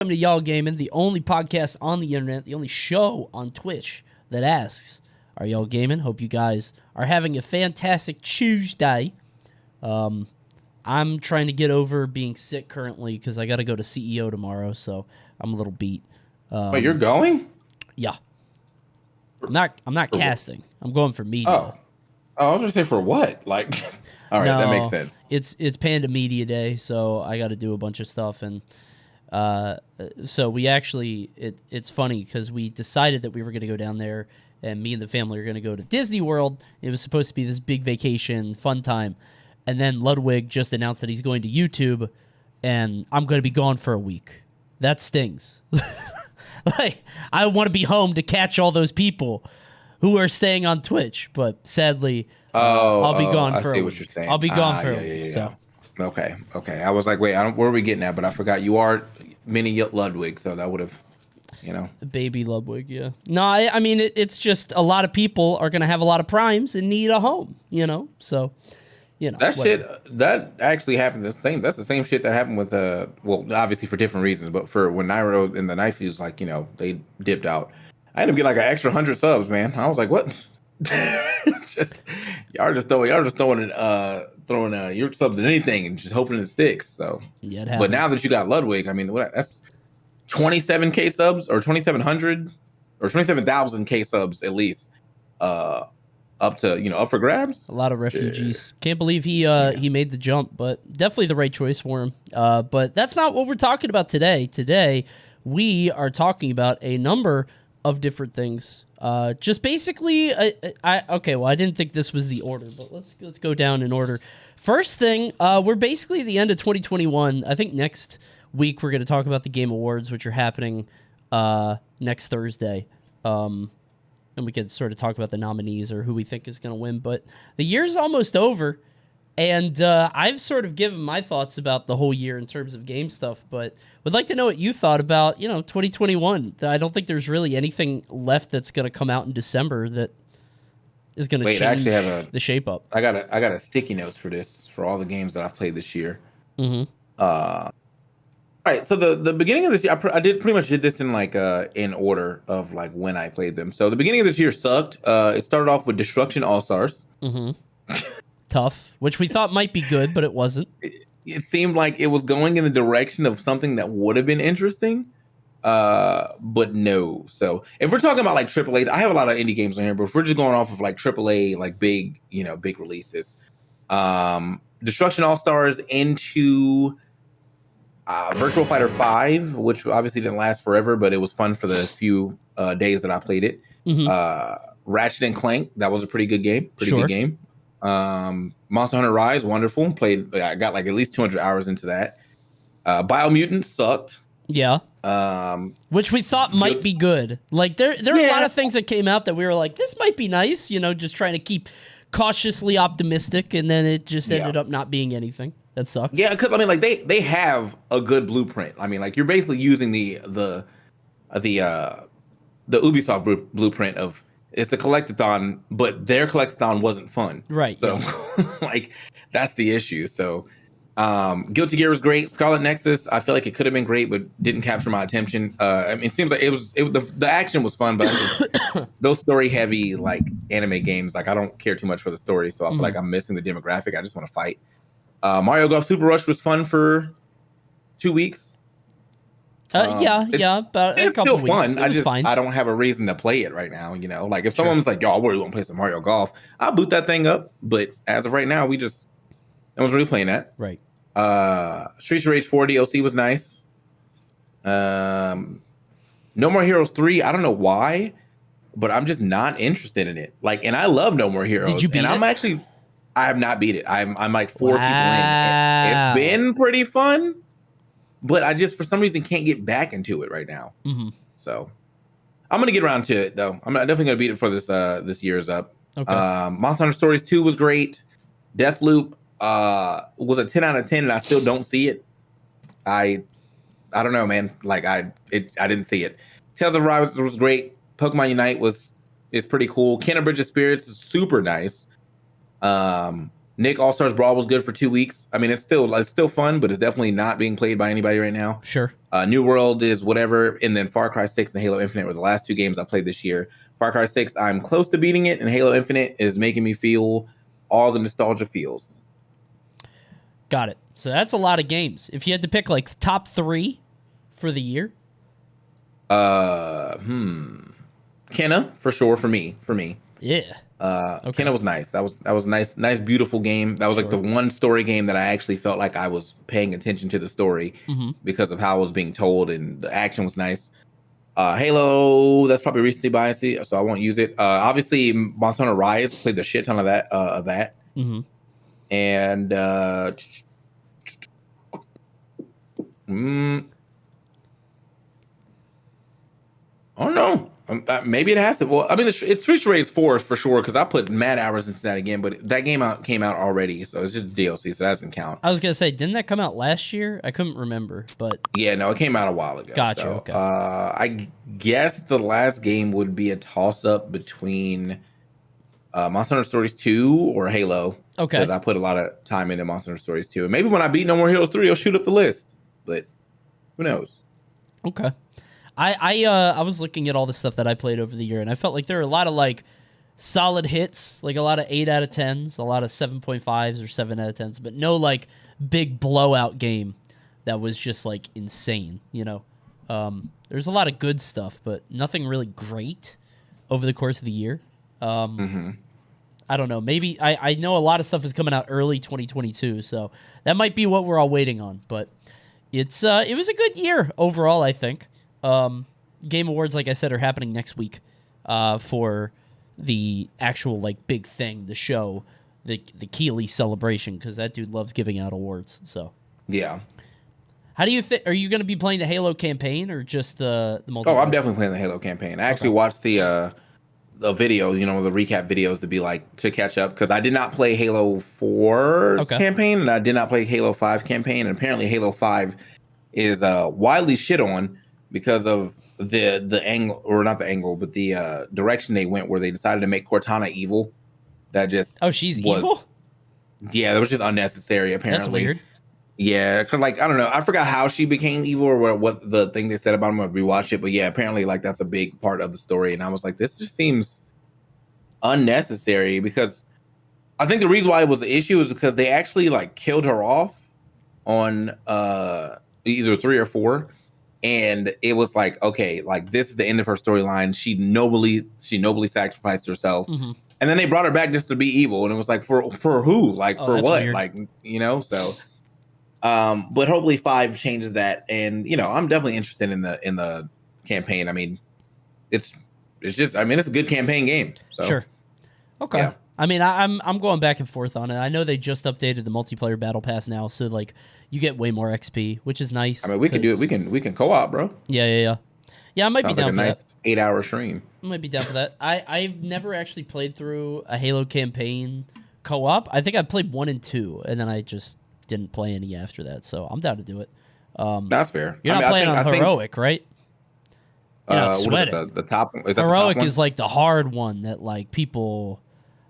Welcome to Y'all Gaming, the only podcast on the internet, the only show on Twitch that asks, are y'all gaming? Hope you guys are having a fantastic Tuesday. I'm trying to get over being sick currently because I got to go to CEO tomorrow, so I'm a little beat. Wait, you're going? Yeah. I'm not casting. I'm going for media. Oh, I was gonna say for what? Like, all right, No, that makes sense. It's Panda Media Day, so I got to do a bunch of stuff, and so we actually it's funny because we decided that we were going to go down there, and me and the family are going to go to Disney World. It was supposed to be this big vacation, fun time, and then Ludwig just announced that he's going to YouTube, and I'm going to be gone for a week. That stings. Like, I want to be home to catch all those people who are staying on Twitch, but sadly, I'll be gone for a week. I see what you're saying. I'll be gone for a week. So. Okay. I was like, wait, where are we getting at? But I forgot you are mini Ludwig, so that would have, Baby Ludwig, yeah. No, I mean, it's just a lot of people are going to have a lot of primes and need a home, so... that whatever. shit that actually happened that's the same shit that happened with well, obviously for different reasons, but for when Nairo and the Knife Fuse, like, they dipped out. I ended up getting like an extra 100 subs, man. I was like, what? y'all just throwing your subs in anything and just hoping it sticks. So yeah, it happens. But now that you got Ludwig, I mean, that's 27k subs or 2700 or 27,000k subs at least. Up for grabs. A lot of refugees. Can't believe he made the jump, but definitely the right choice for him. But that's not what we're talking about today. Today, we are talking about a number of different things. Just basically, I didn't think this was the order, but let's go down in order. First thing, we're basically at the end of 2021. I think next week we're going to talk about the Game Awards, which are happening next Thursday. And we could sort of talk about the nominees or who we think is going to win. But the year's almost over, and I've sort of given my thoughts about the whole year in terms of game stuff, but would like to know what you thought about, 2021. I don't think there's really anything left that's going to come out in December that is going to change I actually have the shape up. I got a sticky notes for this, for all the games that I've played this year. Mm-hmm. All right, so the beginning of this year, I pretty much did this in like in order of like when I played them. So the beginning of this year sucked. It started off with Destruction All Stars. Mm-hmm. Tough, which we thought might be good, but it wasn't. It seemed like it was going in the direction of something that would have been interesting, but no. So if we're talking about like AAA, I have a lot of indie games on here, but if we're just going off of like AAA, like big releases, Destruction All Stars into Virtual Fighter 5, which obviously didn't last forever, but it was fun for the few days that I played it. Mm-hmm. Ratchet and Clank, that was a pretty good game. Sure. Good game. Monster Hunter Rise, wonderful. I got like at least 200 hours into that. Biomutant sucked. Yeah. Which we thought might be good. Like there are a lot of things that came out that we were like, this might be nice, just trying to keep cautiously optimistic, and then it just ended up not being anything. That sucks. Yeah, because I mean, like they have a good blueprint. I mean, like you're basically using the Ubisoft blueprint of it's a collectathon, but their collectathon wasn't fun. Right. So, like that's the issue. So, Guilty Gear was great. Scarlet Nexus, I feel like it could have been great, but didn't capture my attention. I mean, it seems like the action was fun, but those story heavy like anime games, like I don't care too much for the story, so I feel like I'm missing the demographic. I just want to fight. Mario Golf Super Rush was fun for 2 weeks. About a couple still weeks. Fun. I don't have a reason to play it right now. Like if someone's like, "Yo, I really want to play some Mario Golf," I'll boot that thing up. But as of right now, no one's really playing that. Right. Streets of Rage 4 DLC was nice. No More Heroes 3. I don't know why, but I'm just not interested in it. Like, and I love No More Heroes. Did you beat it? I have not beat it. I'm like 4 people in. It's been pretty fun, but I just for some reason can't get back into it right now. Mm-hmm. So I'm gonna get around to it though. I'm definitely gonna beat it for this year's up. Okay. Monster Hunter Stories 2 was great. Deathloop was a 10 out of 10, and I still don't see it. I don't know, man. Like I didn't see it. Tales of Arise was great. Pokemon Unite is pretty cool. Kenna Bridge of Spirits is super nice. Nick All Stars Brawl was good for 2 weeks. I mean, it's still fun, but it's definitely not being played by anybody right now. Sure. New World is whatever, and then Far Cry 6 and Halo Infinite were the last 2 games I played this year. Far Cry 6, I'm close to beating it, and Halo Infinite is making me feel all the nostalgia feels. Got it. So that's a lot of games. If you had to pick like top 3 for the year, Kenna for sure for me. yeah. Okay. Kenna was nice. That was nice, beautiful game. That was like the one story game that I actually felt like I was paying attention to the story because of how it was being told, and the action was nice. Halo, that's probably recency bias, so I won't use it. Obviously, Monster Hunter Rise, played the shit ton of that. And I don't know. Maybe it has to. Well, I mean, it's Streets Rage 4 for sure, because I put mad hours into that again, but that game came out already, so it's just DLC, so that doesn't count. I was going to say, didn't that come out last year? I couldn't remember, but... Yeah, no, it came out a while ago. Gotcha, so, okay. I guess the last game would be a toss-up between Monster Hunter Stories 2 or Halo. Okay. Because I put a lot of time into Monster Hunter Stories 2. And maybe when I beat No More Heroes 3, it'll shoot up the list, but who knows? Okay. I was looking at all the stuff that I played over the year, and I felt like there were a lot of like solid hits, like a lot of 8 out of 10s, a lot of 7.5s or 7 out of 10s, but no like big blowout game that was just like insane, you know. There's a lot of good stuff, but nothing really great over the course of the year. I don't know. Maybe I know a lot of stuff is coming out early 2022, so that might be what we're all waiting on. But it was a good year overall, I think. Game Awards, like I said, are happening next week for the actual like big thing, the show, the Keeley celebration, because that dude loves giving out awards. So yeah. How do you think? Are you going to be playing the Halo campaign or just the multiplayer? Oh, I'm definitely playing the Halo campaign. I actually watched the video, the recap videos to catch up, because I did not play Halo 4's campaign, and I did not play Halo 5 campaign, and apparently Halo 5 is widely shit on because of the angle, or not the angle, but the direction they went, where they decided to make Cortana evil. That just she's evil? Yeah, that was just unnecessary, apparently. That's weird. Yeah, cause like I don't know, I forgot how she became evil or what the thing they said about him when we watched it, but yeah, apparently like that's a big part of the story, and I was like, this just seems unnecessary, because I think the reason why it was an issue is because they actually like killed her off on either 3 or 4, and it was like, okay, like this is the end of her storyline. She nobly sacrificed herself, and then they brought her back just to be evil, and it was like for who, like for what, weird. Like so. But hopefully 5 changes that, and I'm definitely interested in the campaign. I mean, it's just, I mean, it's a good campaign game. So. Sure. Okay. Yeah. I mean, I'm going back and forth on it. I know they just updated the multiplayer battle pass now, so like you get way more XP, which is nice. I mean, we can do it. We can co-op, bro. Yeah. Yeah, I might be down for nice that. 8-hour stream. I might be down for that. I've never actually played through a Halo campaign co-op. I think I played 1 and 2, and then I just didn't play any after that, so I'm down to do it. That's fair. You're not playing on heroic, right? You're not sweating. The top is that heroic the top is like the hard one that like people.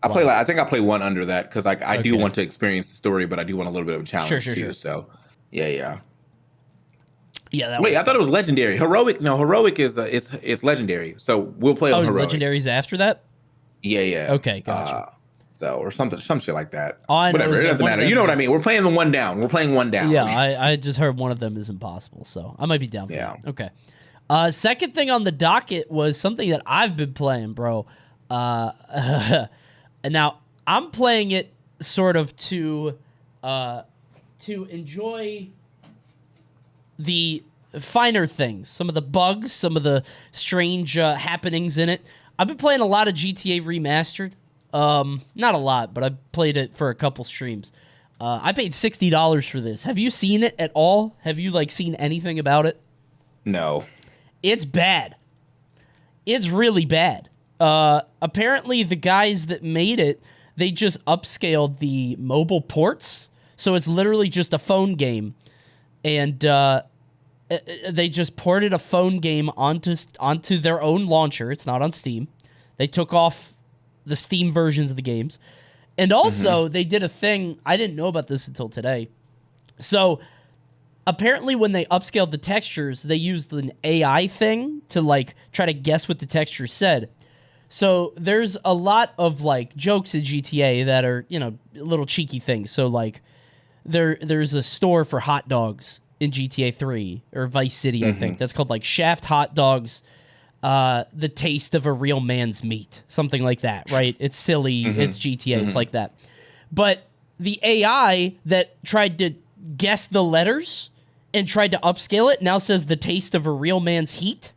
I think I play 1 under that, because I do want to experience the story, but I do want a little bit of a challenge too. So yeah. Wait, I thought it was legendary. Heroic is it's legendary. So we'll play on heroic. Legendary's after that. Yeah. Okay, gotcha. Or some shit like that. Whatever, it doesn't matter. You know what I mean. We're playing the one down. Yeah, I just heard one of them is impossible, so I might be down for that. Okay. Second thing on the docket was something that I've been playing, bro. And now I'm playing it sort of to enjoy the finer things, some of the bugs, some of the strange happenings in it. I've been playing a lot of GTA Remastered. Not a lot, but I played it for a couple streams. I paid $60 for this. Have you seen it at all? Have you seen anything about it? No. It's bad. It's really bad. Apparently the guys that made it, they just upscaled the mobile ports. So it's literally just a phone game. And they just ported a phone game onto their own launcher. It's not on Steam. They took off the Steam versions of the games. And also, they did a thing, I didn't know about this until today. So, apparently when they upscaled the textures, they used an AI thing to, like, try to guess what the texture said. So, there's a lot of, like, jokes in GTA that are, you know, little cheeky things. So, like, there's a store for hot dogs in GTA 3, or Vice City, I think. That's called, like, Shaft Hot Dogs, the taste of a real man's meat. Something like that, right? It's silly. It's GTA. It's like that. But the AI that tried to guess the letters and tried to upscale it now says the taste of a real man's heat,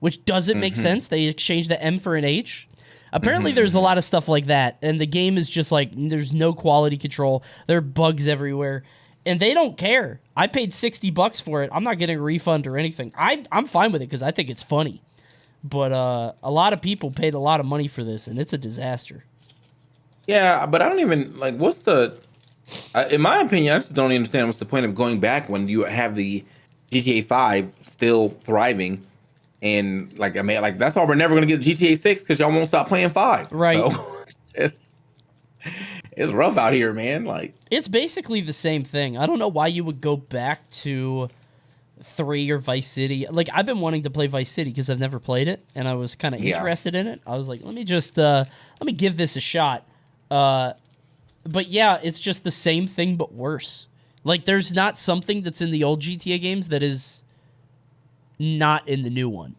which doesn't make sense. They exchanged the M for an H. Apparently there's a lot of stuff like that, and the game is just like, there's no quality control. There are bugs everywhere, and they don't care. I paid $60 for it. I'm not getting a refund or anything. I'm fine with it because I think it's funny. But a lot of people paid a lot of money for this, and it's a disaster. Yeah, but I don't even, like, what's the... in my opinion, I just don't understand what's the point of going back when you have the GTA 5 still thriving. And, like, I mean, like, that's why we're never going to get GTA 6 because y'all won't stop playing 5. Right. So, it's rough out here, man. Like, it's basically the same thing. I don't know why you would go back to 3 or Vice City. Like, I've been wanting to play Vice City because I've never played it, and I was kind of interested in it. I was like, let me give this a shot. But yeah, it's just the same thing but worse. Like, there's not something that's in the old GTA games that is not in the new one.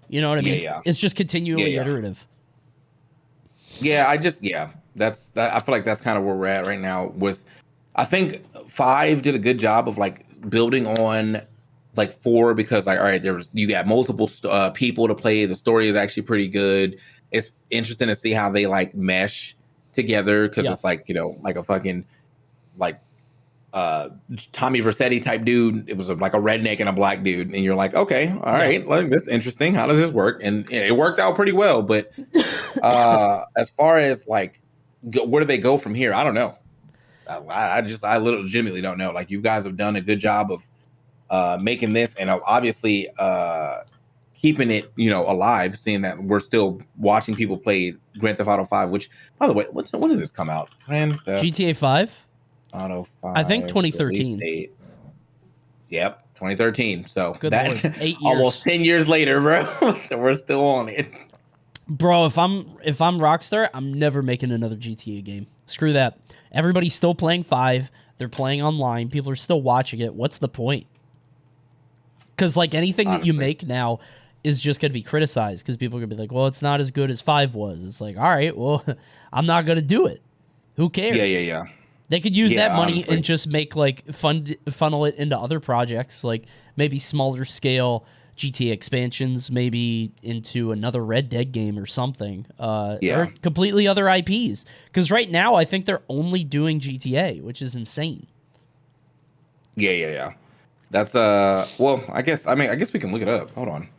You know what I mean? Yeah. It's just continually iterative. Yeah, I feel like that's kind of where we're at right now with, I think 5 did a good job of, like, building on, like, 4, because, like, all right, you got multiple people to play. The story is actually pretty good. It's interesting to see how they, like, mesh together, because it's like, you know, like a fucking, like, Tommy Vercetti type dude. It was like a redneck and a black dude, and you're like, okay, all right, like, this is interesting. How does this work? And it worked out pretty well. But as far as, like, where do they go from here? I don't know. I legitimately don't know. Like, you guys have done a good job of making this, and obviously keeping it, you know, alive, seeing that we're still watching people play Grand Theft Auto 5, which, by the way, when did this come out? GTA 5? Auto 5. I think 2013. Yep, 2013. So Good that's Lord. 8 years. Almost 10 years later, bro. We're still on it. Bro, if I'm Rockstar, I'm never making another GTA game. Screw that. Everybody's still playing 5. They're playing online. People are still watching it. What's the point? Because, like, anything that you make now is just going to be criticized, because people are going to be like, well, it's not as good as 5 was. It's like, all right, well, I'm not going to do it. Who cares? Yeah. They could use that money and just make, like, funnel it into other projects, like maybe smaller scale GTA expansions, maybe into another Red Dead game or something, or completely other IPs. Because right now, I think they're only doing GTA, which is insane. Yeah. That's well, I guess we can look it up. Hold on.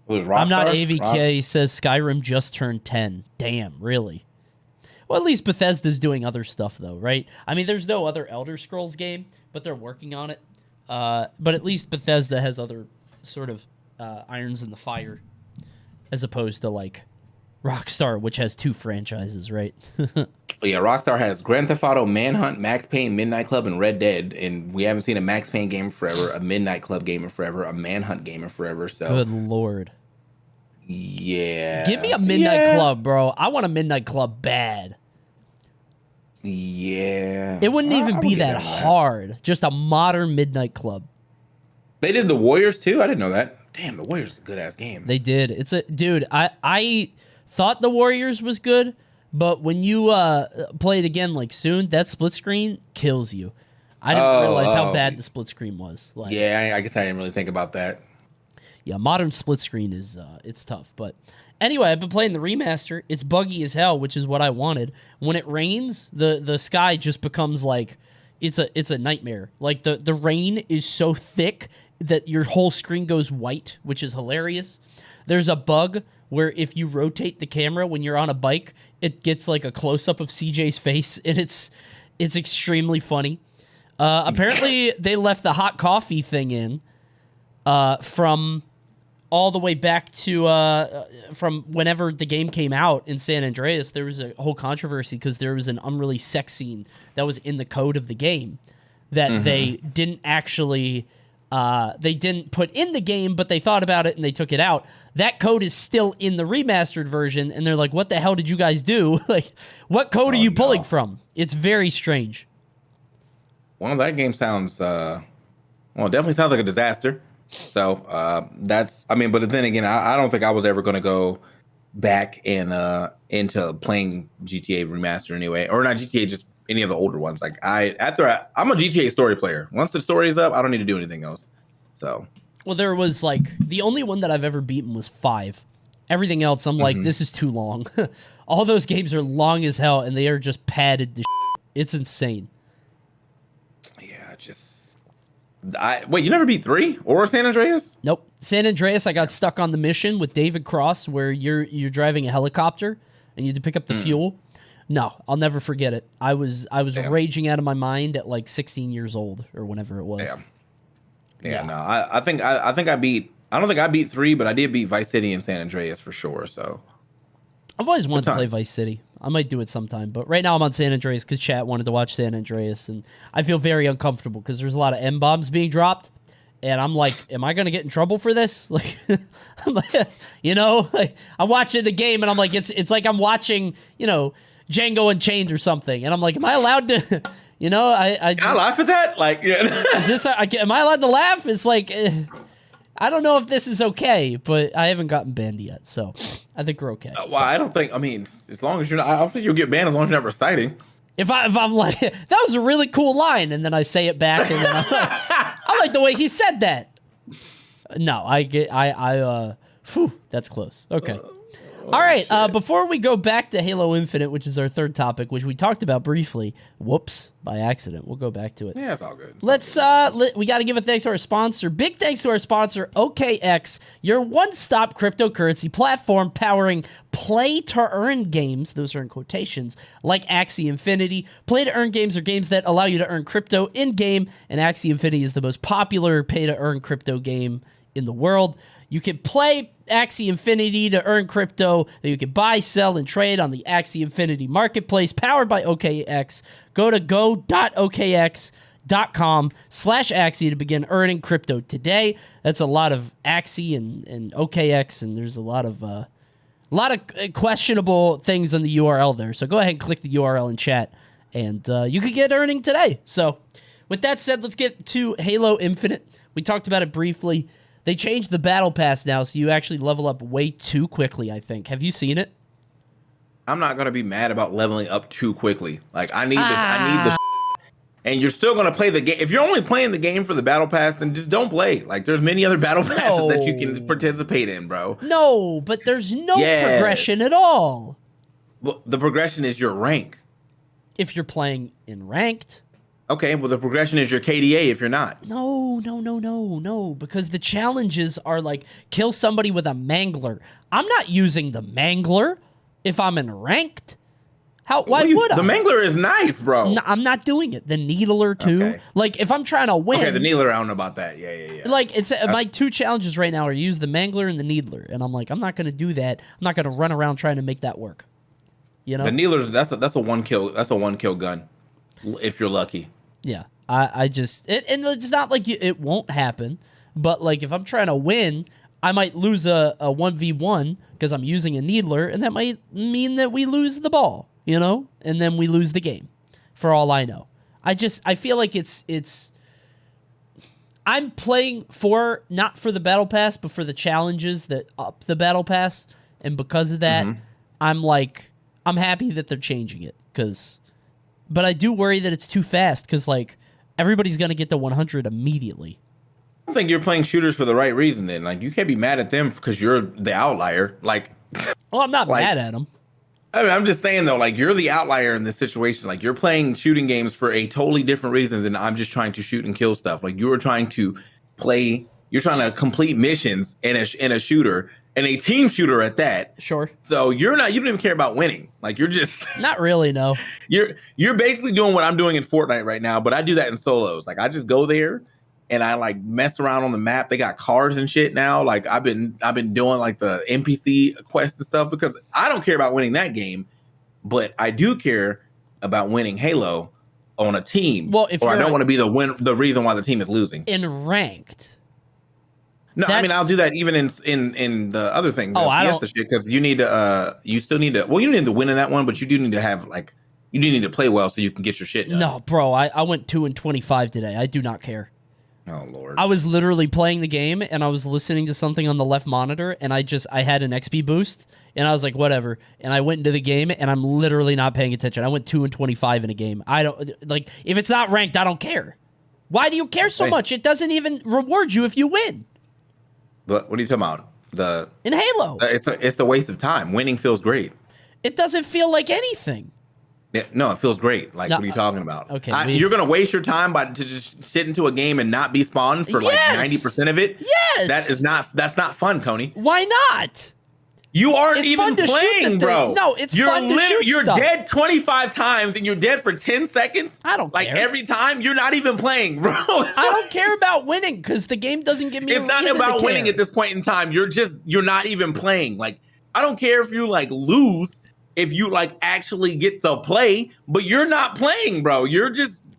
I'm not AVK says Skyrim just turned 10. Damn, really? Well, at least Bethesda's doing other stuff, though, right? I mean, there's no other Elder Scrolls game, but they're working on it. But at least Bethesda has other sort of irons in the fire, as opposed to, like, Rockstar, which has 2 franchises, right? Yeah, Rockstar has Grand Theft Auto, Manhunt, Max Payne, Midnight Club, and Red Dead, and we haven't seen a Max Payne game in forever, a Midnight Club game in forever, a Manhunt game in forever. So good Lord. Yeah. Give me a Midnight Club, bro. I want a Midnight Club bad. Yeah. It wouldn't even be that hard. Just a modern Midnight Club. They did the Warriors too? I didn't know that. Damn, the Warriors is a good ass game. They did. Dude, I thought the Warriors was good, but when you play it again, like, soon, that split screen kills you. I didn't realize how bad the split screen was. Like, yeah, I guess I didn't really think about that. Yeah, modern split screen is it's tough. But anyway, I've been playing the remaster. It's buggy as hell, which is what I wanted. When it rains, the sky just becomes like it's a nightmare. Like, the rain is so thick that your whole screen goes white, which is hilarious. There's a bug where if you rotate the camera when you're on a bike, it gets like a close up of CJ's face, and it's extremely funny. Apparently, they left the hot coffee thing in from all the way back to from whenever the game came out in San Andreas, there was a whole controversy because there was an unreleased sex scene that was in the code of the game that they didn't actually they didn't put in the game, but they thought about it and they took it out. That code is still in the remastered version, and they're like, "What the hell did you guys do? Like, what code are you pulling from?" It's very strange. Well, that game sounds it definitely sounds like a disaster. So but then again, I don't think I was ever going to go back and into playing GTA Remastered anyway, or not GTA, just any of the older ones. Like I'm a GTA story player. Once the story is up, I don't need to do anything else. So, well, there was like the only one that I've ever beaten was 5. Everything else, I'm like, this is too long. All those games are long as hell, and they are just padded to shit. It's insane. Wait, you never beat 3 or San Andreas? Nope. San Andreas, I got stuck on the mission with David Cross where you're driving a helicopter and you had to pick up the fuel. No, I'll never forget it. I was raging out of my mind at like 16 years old or whenever it was. Yeah. No, I think I beat. I don't think I beat 3, but I did beat Vice City and San Andreas for sure. So I've always wanted to play Vice City. I might do it sometime, but right now I'm on San Andreas because chat wanted to watch San Andreas, and I feel very uncomfortable because there's a lot of M-bombs being dropped, and I'm like, am I going to get in trouble for this? Like, I'm like, like, I'm watching the game, and I'm like, it's like I'm watching, Django Unchained or something, and I'm like, am I allowed to, Can I laugh at that? Like, yeah. Is this? Am I allowed to laugh? It's like, I don't know if this is okay, but I haven't gotten banned yet, so I think we're okay. Well, I don't think. I mean, as long as you're not, I don't think you'll get banned as long as you're not reciting. If I'm like, that was a really cool line, and then I say it back, and then I'm like, I like the way he said that. No, that's close. Okay. All right, before we go back to Halo Infinite, which is our third topic, which we talked about briefly, whoops, by accident. We'll go back to it. Yeah, it's all good. We got to give a thanks to our sponsor. Big thanks to our sponsor, OKX, your one-stop cryptocurrency platform powering play-to-earn games, those are in quotations, like Axie Infinity. Play-to-earn games are games that allow you to earn crypto in-game, and Axie Infinity is the most popular pay-to-earn crypto game in the world. You can play Axie Infinity to earn crypto that you can buy, sell, and trade on the Axie Infinity Marketplace powered by OKX. Go to go.okx.com/Axie to begin earning crypto today. That's a lot of Axie and OKX, and there's a lot of questionable things on the URL there. So go ahead and click the URL in chat, and you could get earning today. So with that said, let's get to Halo Infinite. We talked about it briefly. They changed the battle pass now, so you actually level up way too quickly, I think. Have you seen it? I'm not going to be mad about leveling up too quickly. Like, I need the and you're still going to play the game. If you're only playing the game for the battle pass, then just don't play. Like, there's many other battle passes that you can participate in, bro. No, but there's no progression at all. Well, the progression is your rank. If you're playing in ranked. Okay, well, the progression is your KDA if you're not. No, because the challenges are like, kill somebody with a mangler. I'm not using the mangler if I'm in ranked. Why would I? The mangler is nice, bro. No, I'm not doing it. The needler, too. Okay. Like, if I'm trying to win. Okay, the needler, I don't know about that. Yeah. Like, my 2 challenges right now are use the mangler and the needler. And I'm like, I'm not going to do that. I'm not going to run around trying to make that work. The needler's, that's a one kill gun. If you're lucky. Yeah, I just and it's not like it won't happen, but like if I'm trying to win, I might lose a 1v1 because I'm using a needler, and that might mean that we lose the ball, and then we lose the game. For all I know, I feel like it's. I'm playing not for the battle pass, but for the challenges that up the battle pass, and because of that, I'm happy that they're changing it But I do worry that it's too fast because, like, everybody's going to get to 100 immediately. I think you're playing shooters for the right reason then. Like, you can't be mad at them because you're the outlier. Like, well, I'm not mad at them. I mean, I'm just saying, though, like, you're the outlier in this situation. Like, you're playing shooting games for a totally different reason than I'm just trying to shoot and kill stuff. Like, you're trying to complete missions in a shooter. And a team shooter at that. Sure. So you don't even care about winning. Like you're just not really, no. You're basically doing what I'm doing in Fortnite right now, but I do that in solos. Like I just go there and I like mess around on the map. They got cars and shit now. Like I've been doing like the NPC quests and stuff because I don't care about winning that game, but I do care about winning Halo on a team. Well, if or I don't want to be the reason why the team is losing. In ranked. No, I mean I'll do that even in the other thing. Oh, I don't. Because you need to. You still need to. Well, you don't need to win in that one, but you do need to have like. You do need to play well so you can get your shit done. No, bro, I went 2-25 today. I do not care. Oh Lord! I was literally playing the game and I was listening to something on the left monitor and I had an XP boost and I was like, whatever. And I went into the game and I'm literally not paying attention. I went 2-25 in a game. I don't like if it's not ranked. I don't care. Why do you care so much? It doesn't even reward you if you win. But what are you talking about? In Halo, it's a waste of time. Winning feels great. It doesn't feel like anything. Yeah, no, it feels great. Like, what are you talking about? Okay, you're gonna waste your time to just sit into a game and not be spawned for like 90% of it. Yes, that's not fun, Coney. Why not? You aren't even playing, bro. No, it's fun to shoot You're stuff. dead 25 times and you're dead for 10 seconds. I don't care. Like every time, you're not even playing, bro. I don't care about winning because the game doesn't give me. It's not about winning at this point in time. You're not even playing. Like I don't care if you like lose. If you like actually get to play, but you're not playing, bro. You're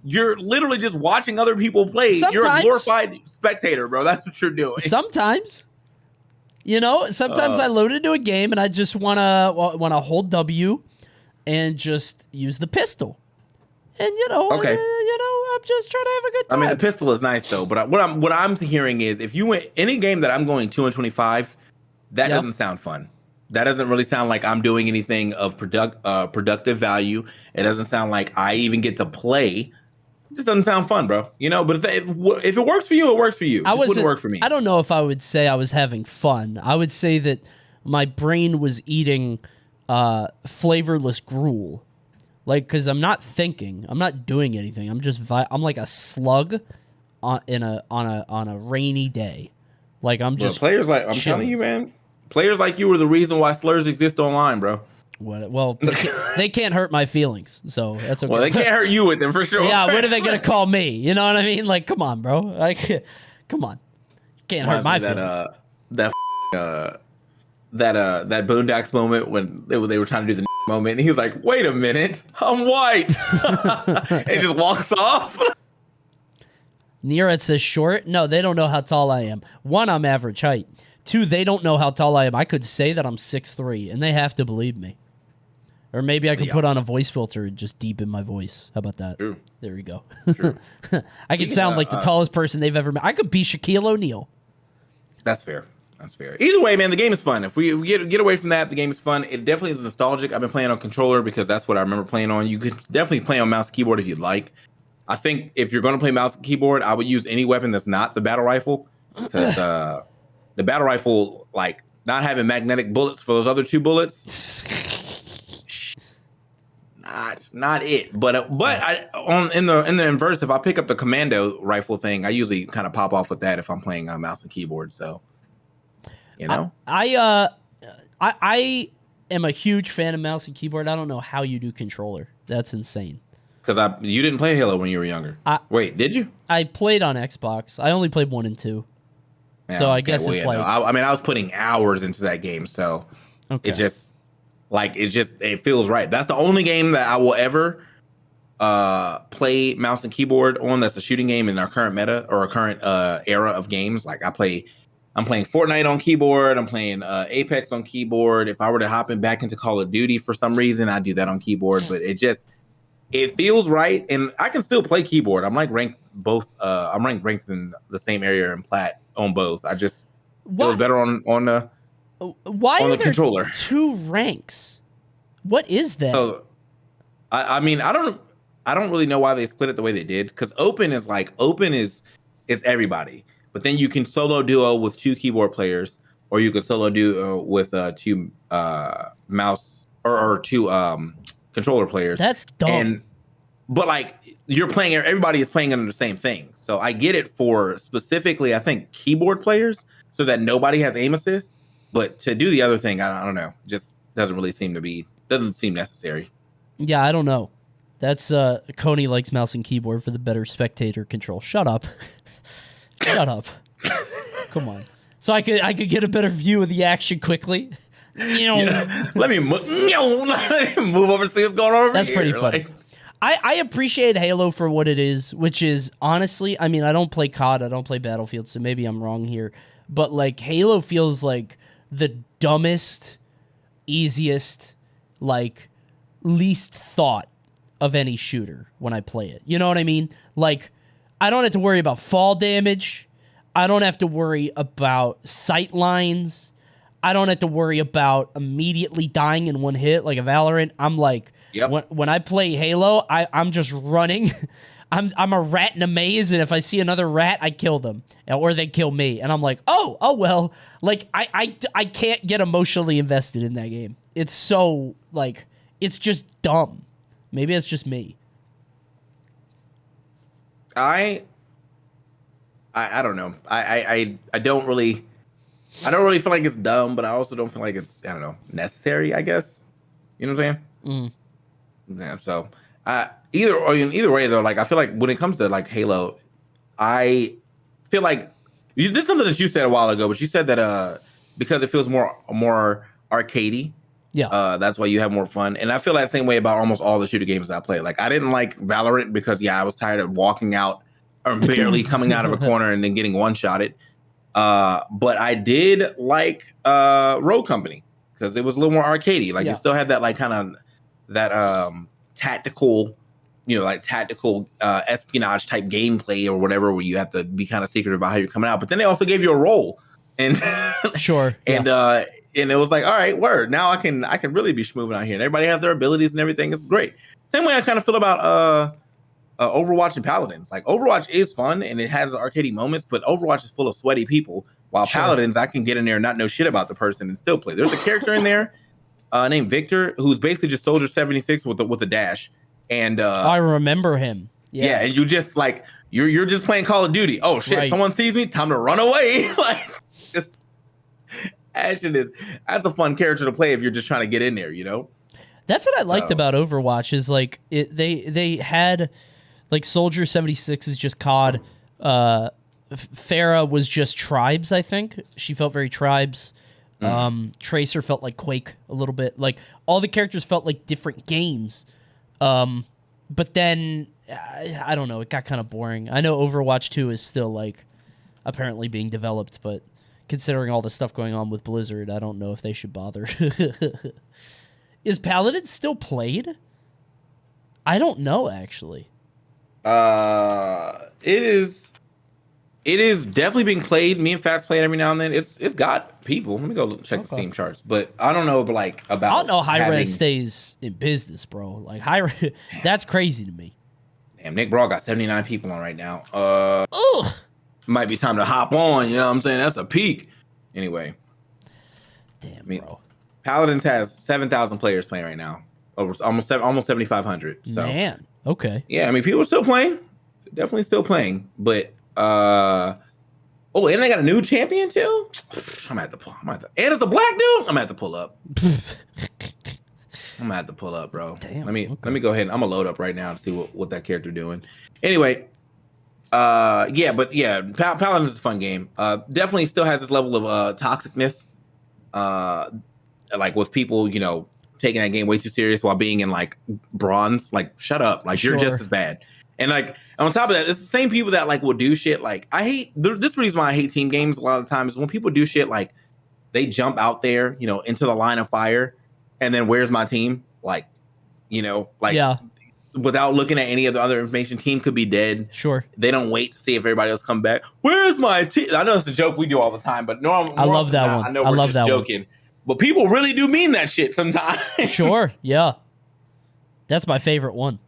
literally just watching other people play. Sometimes, you're a glorified spectator, bro. That's what you're doing. Sometimes, I load into a game and I just wanna hold W and just use the pistol. And okay. I'm just trying to have a good time. I mean, the pistol is nice though, but what I'm hearing is if you win any game that I'm going 2-25, that doesn't sound fun. That doesn't really sound like I'm doing anything of productive value. It doesn't sound like I even get to play. It just doesn't sound fun, bro. But if it works for you, it works for you. It wouldn't work for me. I don't know if I would say I was having fun. I would say that my brain was eating flavorless gruel. Like, because I'm not thinking. I'm not doing anything. I'm just I'm like a slug on a rainy day. Like, I'm just players like I'm chilling. telling you, man. Players like you are the reason why slurs exist online, bro. Well, they can't hurt my feelings, so that's okay. Well, they can't hurt you with them for sure. Yeah, what are they gonna call me? You know what I mean? Like, come on, bro. Like, come on. Can't hurt my feelings. That Boondocks moment when they were trying to do the moment, and he was like, "Wait a minute, I'm white," and he just walks off. Nira says short. No, they don't know how tall I am. 1, I'm average height. 2, they don't know how tall I am. I could say that I'm 6'3", and they have to believe me. Or maybe I could put on a voice filter and just deepen my voice. How about that? True. There we go. I could sound like the tallest person they've ever met. I could be Shaquille O'Neal. That's fair. Either way, man, the game is fun. If we get away from that, the game is fun. It definitely is nostalgic. I've been playing on controller because that's what I remember playing on. You could definitely play on mouse and keyboard if you'd like. I think if you're going to play mouse and keyboard, I would use any weapon that's not the battle rifle. Because the battle rifle, like, not having magnetic bullets for those other 2 bullets, not it. But in the inverse, if I pick up the commando rifle thing, I usually kind of pop off with that if I'm playing on mouse and keyboard. So, I am a huge fan of mouse and keyboard. I don't know how you do controller. That's insane. Because you didn't play Halo when you were younger. Wait, did you? I played on Xbox. I only played 1 and 2. Yeah, so I guess it's like... No. I was putting hours into that game, so it feels right. That's the only game that I will ever play mouse and keyboard on that's a shooting game in our current meta or our current era of games. Like I'm playing Fortnite on keyboard. I'm playing Apex on keyboard. If I were to hop back into Call of Duty for some reason, I'd do that on keyboard. But it feels right, and I can still play keyboard. I'm like ranked both. I'm ranked in the same area in plat on both. I just feels better on the controller. 2 ranks? What is that? So, I mean, I don't really know why they split it the way they did. Because open is everybody, but then you can solo duo with 2 keyboard players, or you can solo duo with 2 mouse or 2 controller players. That's dumb. But like everybody is playing under the same thing. So I get it for specifically, I think, keyboard players so that nobody has aim assist. But to do the other thing, I don't know. Just doesn't seem necessary. Yeah, I don't know. That's Coney likes mouse and keyboard for the better spectator control. Shut up. Shut up. Come on. So I could get a better view of the action quickly. Yeah. Let me move over, see what's going on over That's here. pretty funny. Like, I appreciate Halo for what it is, which is honestly, I mean, I don't play COD, I don't play Battlefield, so maybe I'm wrong here. But like Halo feels like the dumbest, easiest, like least thought of any shooter when I play it. You know what I mean? Like, I don't have to worry about fall damage. I don't have to worry about sight lines. I don't have to worry about immediately dying in one hit like a Valorant. I'm like, when I play Halo, I'm just running. I'm a rat in a maze, and if I see another rat, I kill them, or they kill me. And I'm like, oh well. Like, I can't get emotionally invested in that game. It's so, like, it's just dumb. Maybe it's just me. I don't know. I don't really feel like it's dumb, but I also don't feel like it's, I don't know, necessary, I guess. You know what I'm saying? Yeah, so either way though, like I feel like when it comes to like Halo, I feel like this is something that you said a while ago, but you said that because it feels more arcadey. Yeah. That's why you have more fun. And I feel that same way about almost all the shooter games that I play. Like I didn't like Valorant because I was tired of walking out or barely coming out of a corner and then getting one-shotted. But I did like Rogue Company because it was a little more arcadey. Like it still had that like kind of that tactical, espionage type gameplay or whatever, where you have to be kind of secretive about how you're coming out. But then they also gave you a role, and sure, and and it was like, all right, word. Now I can really be schmooving out here, and everybody has their abilities and everything. It's great. Same way I kind of feel about Overwatch and Paladins. Like Overwatch is fun and it has arcadey moments, but Overwatch is full of sweaty people. While Paladins, I can get in there and not know shit about the person and still play. There's a character in there named Victor who's basically just Soldier 76 with a dash. And I remember him. Yeah, and you just like you're just playing Call of Duty. Oh shit, someone sees me, time to run away. Like just that's a fun character to play if you're just trying to get in there, you know? That's what I liked about Overwatch is like they had like Soldier 76 is just COD. Pharah was just Tribes, I think. She felt very Tribes. Tracer felt like Quake a little bit. Like all the characters felt like different games. But then I don't know, it got kind of boring. I know Overwatch 2 is still like apparently being developed, but considering all the stuff going on with Blizzard, I don't know if they should bother. Is Paladin still played? I don't know actually. It is definitely being played. Me and Fast play it every now and then. It's got people. Let me go check the Steam charts. But I don't know about I don't know Hi-Rez stays in business, bro. Like Hi-Rez, that's crazy to me. Damn, Nick Brawl got 79 people on right now. Might be time to hop on, you know what I'm saying? That's a peak. Anyway. Damn, bro. Paladins has 7,000 players playing right now. Almost 7,500. So man. Okay. Yeah, I mean people are still playing. Definitely still playing. But and they got a new champion too. And it's a black dude. I'm gonna have to pull up. Bro. Damn, let me go ahead. I'm gonna load up right now to see what that character doing. Anyway, Paladin is a fun game. Definitely still has this level of toxicness. Like with people, taking that game way too serious while being in like bronze. Like, shut up. Like you're just as bad. And like on top of that, it's the same people that like will do shit. Like I hate this reason why I hate team games a lot of the times is when people do shit like they jump out there, into the line of fire, and then where's my team? Like, without looking at any of the other information, team could be dead. Sure. They don't wait to see if everybody else come back. Where's my team? I know it's a joke we do all the time, but I love that one. I know we're just joking, but people really do mean that shit sometimes. Sure. Yeah. That's my favorite one.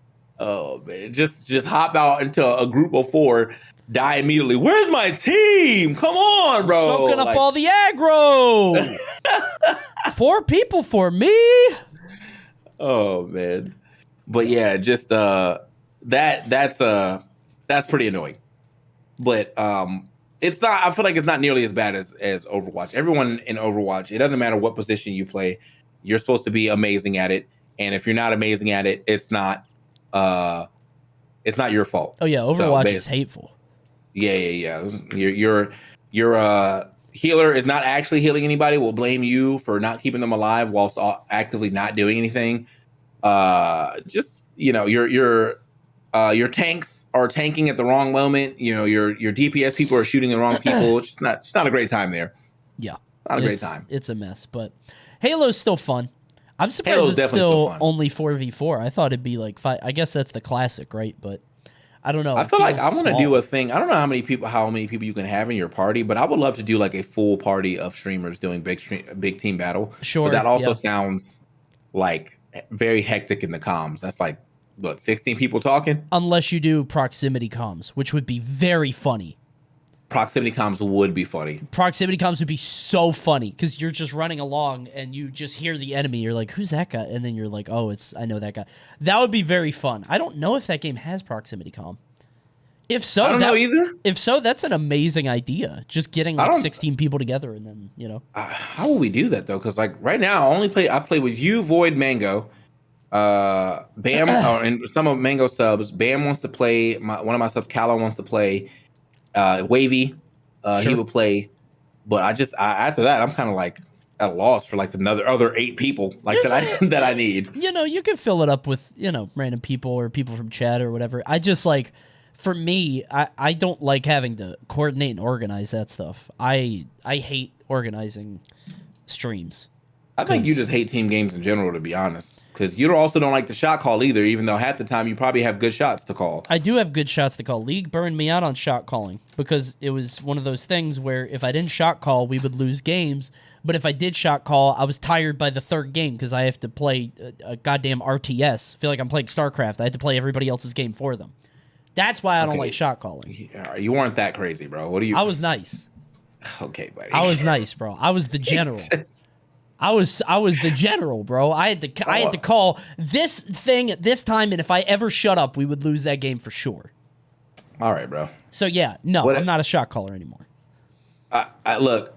Oh man, just hop out into a group of 4, die immediately. Where's my team? Come on, bro. Soaking up all the aggro. 4 people for me. Oh man. But yeah, just that's pretty annoying. But it's not, I feel like it's not nearly as bad as Overwatch. Everyone in Overwatch, it doesn't matter what position you play, you're supposed to be amazing at it. And if you're not amazing at it, it's not your fault. Oh yeah, Overwatch is hateful. Yeah. Your healer is not actually healing anybody. Will blame you for not keeping them alive whilst actively not doing anything. Just your tanks are tanking at the wrong moment. Your DPS people are shooting the wrong people. It's not a great time there. Yeah, not a great time. It's a mess, but Halo's still fun. I'm surprised Halo's it's still only 4v4. I thought it'd be like 5. I guess that's the classic, right? But I don't know. I feel like I want to do a thing. I don't know how many people you can have in your party, but I would love to do like a full party of streamers doing big team battle. Sure. But that also sounds like very hectic in the comms. That's like, what, 16 people talking? Unless you do proximity comms, which would be very funny. Proximity comms would be funny. Proximity comms would be so funny because you're just running along and you just hear the enemy. You're like, who's that guy? And then you're like, oh, I know that guy. That would be very fun. I don't know if that game has proximity comm. If so, I don't know either. If so, that's an amazing idea. Just getting like 16 people together and then, how will we do that though? Because like right now, I play with you, Void, Mango, Bam, and some of Mango subs. Bam wants to play. One of my subs, Callow, wants to play. Wavy, Sure. He would play, but after that, I'm kind of like at a loss for like other 8 people like that I need. You can fill it up with random people or people from chat or whatever. I just like, for me, I don't like having to coordinate and organize that stuff. I hate organizing streams. I think you just hate team games in general, to be honest, because you also don't like the shot call either, even though half the time you probably have good shots to call. I do have good shots to call. League burned me out on shot calling because it was one of those things where if I didn't shot call, we would lose games. But if I did shot call, I was tired by the 3rd game because I have to play a goddamn RTS. I feel like I'm playing StarCraft. I had to play everybody else's game for them. That's why I don't like shot calling. You weren't that crazy, bro. What are you? I was nice. Okay, buddy. I was nice, bro. I was the general. I was the general, bro. I had to call this thing at this time, and if I ever shut up, we would lose that game for sure. All right, bro. So yeah, no, I'm not a shot caller anymore. Look,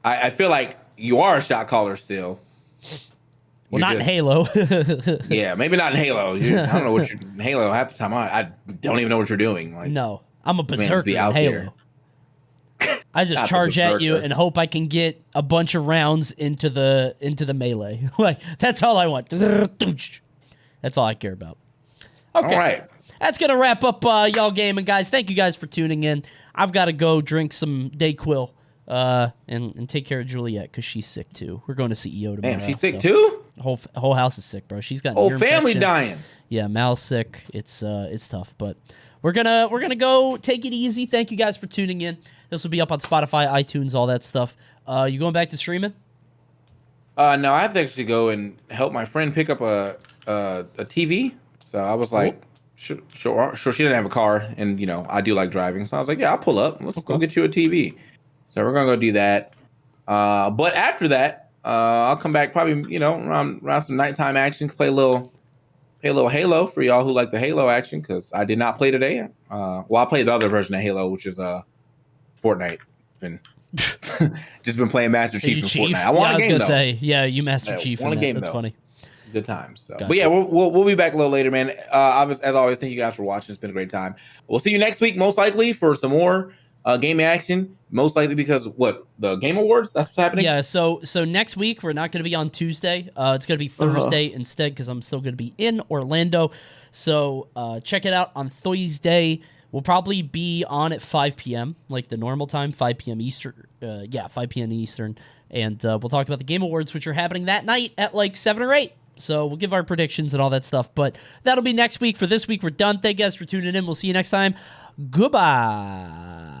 I feel like you are a shot caller still. Well, not in Halo. Yeah, maybe not in Halo. I don't know what you're in Halo half the time. I don't even know what you're doing. Like, no, I'm a berserker in Halo. I just charge at you and hope I can get a bunch of rounds into the melee. Like, that's all I want. That's all I care about. Okay. All right. That's going to wrap up y'all gaming, guys. Thank you guys for tuning in. I've got to go drink some Dayquil and take care of Juliet because she's sick too. We're going to CEO tomorrow. Damn, she's sick too? Whole house is sick, bro. She's got whole family dying. Yeah, Mal's sick. It's tough, but we're gonna go take it easy. Thank you guys for tuning in. This will be up on Spotify, iTunes, all that stuff. You going back to streaming? No, I have to actually go and help my friend pick up a TV. So I was like, sure. She didn't have a car, and I do like driving. So I was like, yeah, I'll pull up. Let's go get you a TV. So we're gonna go do that. But after that, I'll come back probably around some nighttime action, play a little Halo for y'all who like the Halo action, because I did not play today. Well, I played the other version of Halo, which is Fortnite. Been just been playing Master Chief in Fortnite. I want a game though. Yeah, you Master Chief. Want a game That's though. Funny. Good times. So. Gotcha. But yeah, we'll be back a little later, man. As always, thank you guys for watching. It's been a great time. We'll see you next week, most likely, for some more gaming action. Most likely because the Game Awards? That's what's happening? Yeah, so next week we're not going to be on Tuesday. It's going to be Thursday instead because I'm still going to be in Orlando. So check it out on Thursday. We'll probably be on at 5 p.m., like the normal time, 5 p.m. Eastern. 5 p.m. Eastern. And we'll talk about the Game Awards, which are happening that night at like 7 or 8. So we'll give our predictions and all that stuff. But that'll be next week. For this week, we're done. Thank you guys for tuning in. We'll see you next time. Goodbye.